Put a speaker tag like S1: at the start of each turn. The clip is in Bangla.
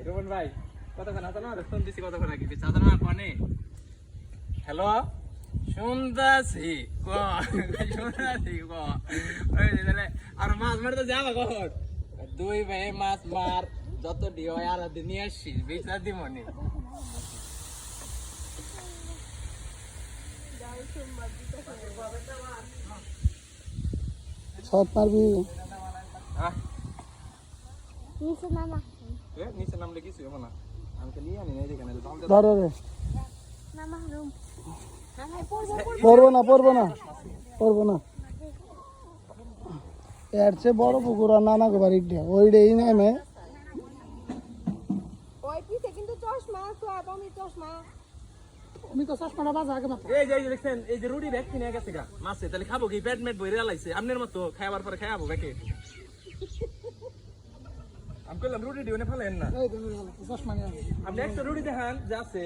S1: রোহন ভাই কতক্ষণ আছে না ফোন দিছি কতক্ষণ আগে চাদর না কোনে হ্যালো শুনতাছি শুনতাছি ওই তাহলে আর মাছ মারতে যাবা কখন দুই ভাই মাছ মার যত ডি হয় আর নিয়ে আসছিস বেচা দি মনে
S2: শট মারবি
S3: নিচে নামা
S1: নিচে নামলে কিছু হবে না আমি তো নিয়ে আনি না এখানে
S2: ধরো রে
S3: নামা রুম
S2: পড়বো না এর চেয়ে বড় পুকুর আর নানা গো বাড়ি ওইটাই নেমে
S3: ওই পিছে কিন্তু চশমা তো আমি চশমা
S2: আমি তো চশমাটা বাজা আগে মাত্র
S1: এই যে দেখছেন এই যে রুটি ব্যাগ কিনে গেছে গা মাছে তাহলে খাবো কি পেট মেট বইরে লাইছে আপনার মতো খাইবার পরে খাইবো ব্যাকে আমি কইলাম রুটি দিও না ফেলেন না
S2: এই তুমি চশমা নিয়ে
S1: আপনি একটা রুটি দেখান যা আছে